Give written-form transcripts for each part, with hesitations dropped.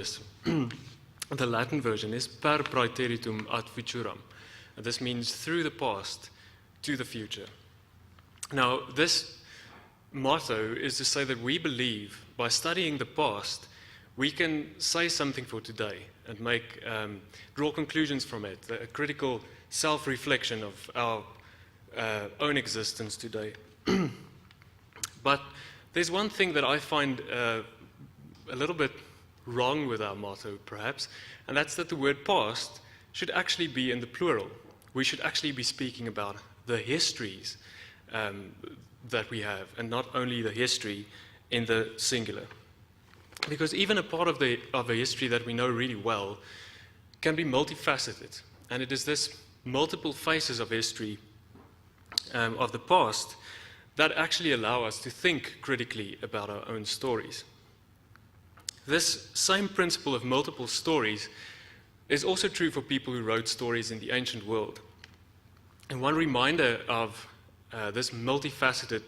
this. The Latin version is per praeteritum ad futuram. This means through the past to the future. Now, this motto is to say that we believe by studying the past, we can say something for today and draw conclusions from it, a critical self-reflection of our own existence today. But there's one thing that I find a little bit wrong with our motto, perhaps, and that's that the word past should actually be in the plural. We should actually be speaking about the histories that we have, and not only the history in the singular. Because even a part of a history that we know really well can be multifaceted, and it is this multiple faces of history of the past that actually allow us to think critically about our own stories. This same principle of multiple stories is also true for people who wrote stories in the ancient world. And one reminder of this multifaceted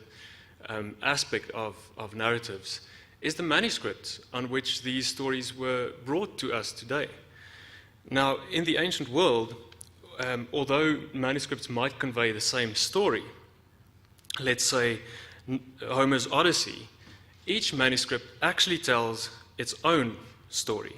aspect of narratives is the manuscripts on which these stories were brought to us today. Now, in the ancient world, although manuscripts might convey the same story, let's say Homer's Odyssey, each manuscript actually tells its own story.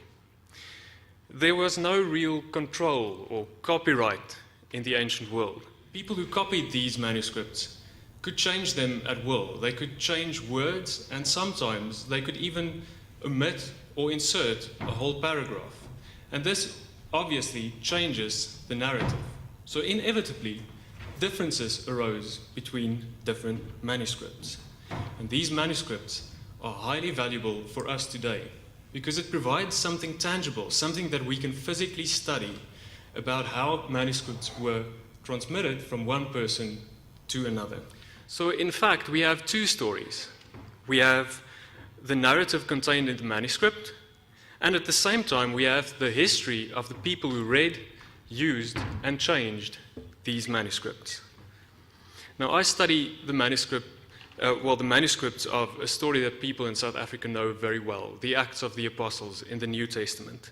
There was no real control or copyright in the ancient world. People who copied these manuscripts could change them at will. They could change words, and sometimes they could even omit or insert a whole paragraph. And this obviously changes the narrative. So inevitably, differences arose between different manuscripts. And these manuscripts are highly valuable for us today because it provides something tangible, something that we can physically study about how manuscripts were transmitted from one person to another. So in fact, we have two stories. We have the narrative contained in the manuscript, and at the same time we have the history of the people who read, used, and changed these manuscripts. Now, I study the manuscripts of a story that people in South Africa know very well, the Acts of the Apostles in the New Testament.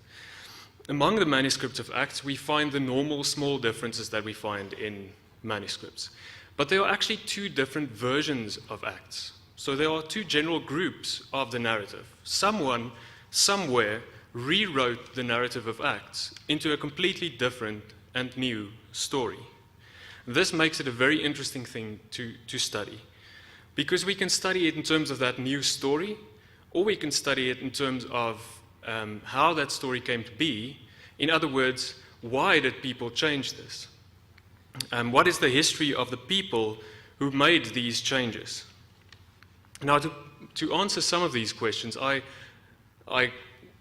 Among the manuscripts of Acts, we find the normal small differences that we find in manuscripts. But there are actually two different versions of Acts. So there are two general groups of the narrative. Someone, somewhere, rewrote the narrative of Acts into a completely different and new story. This makes it a very interesting thing to study, because we can study it in terms of that new story, or we can study it in terms of how that story came to be. In other words, why did people change this? What is the history of the people who made these changes? Now, to answer some of these questions, I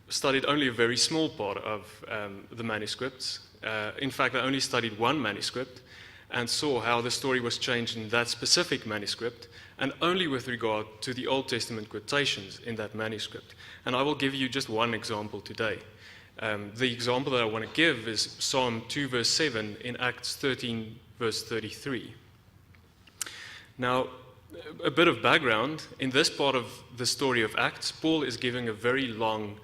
studied only a very small part of the manuscripts. In fact, I only studied one manuscript and saw how the story was changed in that specific manuscript, and only with regard to the Old Testament quotations in that manuscript. And I will give you just one example today. The example that I want to give is Psalm 2, verse 7 in Acts 13, verse 33. Now, a bit of background. In this part of the story of Acts, Paul is giving a very long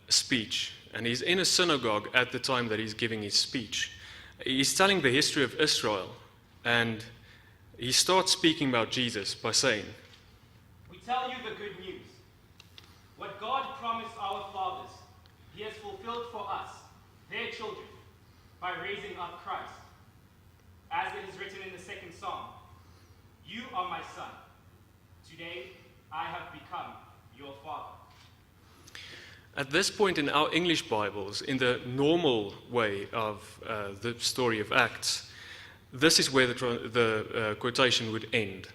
speech, and he's in a synagogue at the time that he's giving his speech. He's telling the history of Israel, and he starts speaking about Jesus by saying, "We tell you the good news. What God promised our fathers, He has fulfilled for us, their children, by raising up Christ. As it is written in the second Psalm, 'You are my son. Today I have become your father.'" At this point in our English Bibles, in the normal way of the story of Acts, this is where the quotation would end.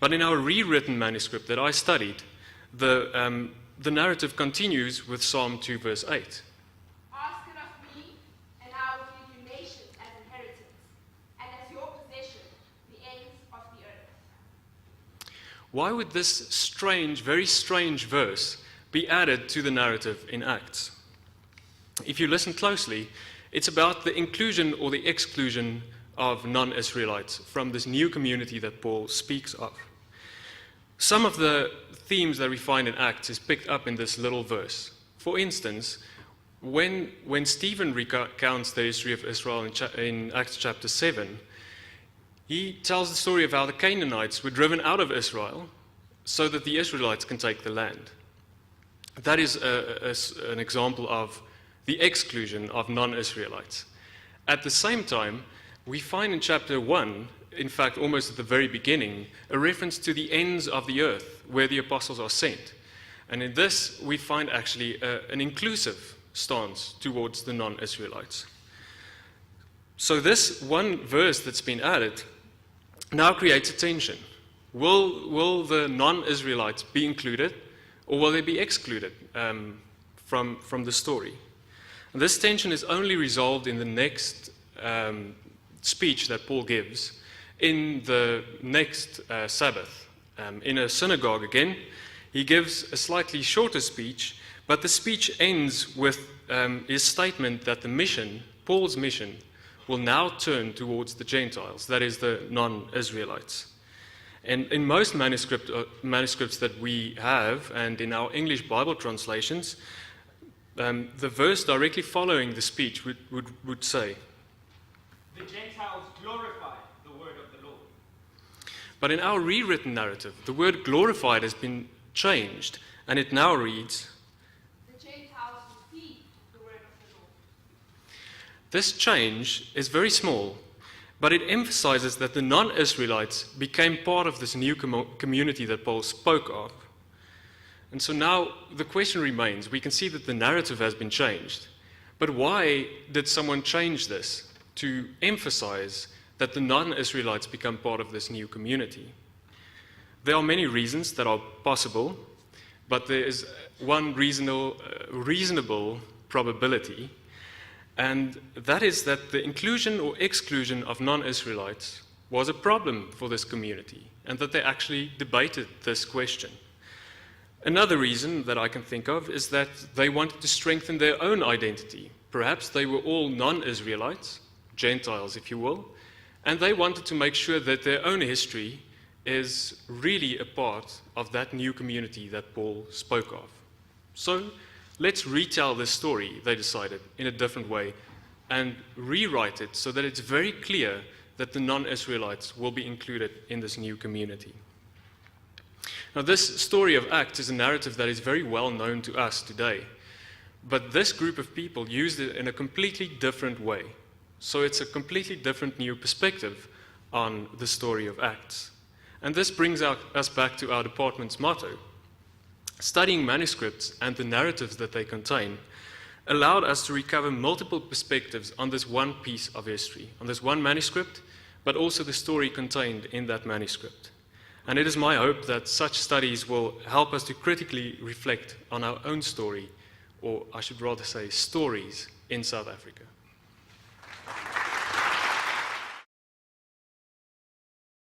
But in our rewritten manuscript that I studied, the narrative continues with Psalm 2, verse 8. "Ask it of me, and I will give you nations as inheritance, and as your possession, the ends of the earth." Why would this strange, very strange verse be added to the narrative in Acts? If you listen closely, it's about the inclusion or the exclusion of non-Israelites from this new community that Paul speaks of. Some of the themes that we find in Acts is picked up in this little verse. For instance, when Stephen recounts the history of Israel in Acts chapter 7, he tells the story of how the Canaanites were driven out of Israel so that the Israelites can take the land. That is an example of the exclusion of non-Israelites. At the same time, we find in chapter 1, in fact, almost at the very beginning, a reference to the ends of the earth where the apostles are sent. And in this, we find actually an inclusive stance towards the non-Israelites. So this one verse that's been added now creates a tension. Will the non-Israelites be included, or will they be excluded from the story? And this tension is only resolved in the next speech that Paul gives in the next Sabbath. In a synagogue again, he gives a slightly shorter speech, but the speech ends with his statement that the mission, Paul's mission, will now turn towards the Gentiles, that is, the non-Israelites. And in most manuscripts that we have, and in our English Bible translations, the verse directly following the speech would say, "The Gentiles glorify the word of the Lord." But in our rewritten narrative, the word glorified has been changed, and it now reads, "The Gentiles receive the word of the Lord." This change is very small, but it emphasizes that the non-Israelites became part of this new community that Paul spoke of. And so now the question remains, we can see that the narrative has been changed, but why did someone change this to emphasize that the non-Israelites become part of this new community? There are many reasons that are possible, but there is one reasonable probability, and that is that the inclusion or exclusion of non-Israelites was a problem for this community, and that they actually debated this question. Another reason that I can think of is that they wanted to strengthen their own identity. Perhaps they were all non-Israelites, Gentiles if you will, and they wanted to make sure that their own history is really a part of that new community that Paul spoke of. So let's retell this story, they decided, in a different way and rewrite it so that it's very clear that the non-Israelites will be included in this new community. Now, this story of Acts is a narrative that is very well known to us today, but this group of people used it in a completely different way. So it's a completely different new perspective on the story of Acts. And this brings us back to our department's motto. Studying manuscripts and the narratives that they contain allowed us to recover multiple perspectives on this one piece of history, on this one manuscript, but also the story contained in that manuscript. And it is my hope that such studies will help us to critically reflect on our own story, or I should rather say stories, in South Africa.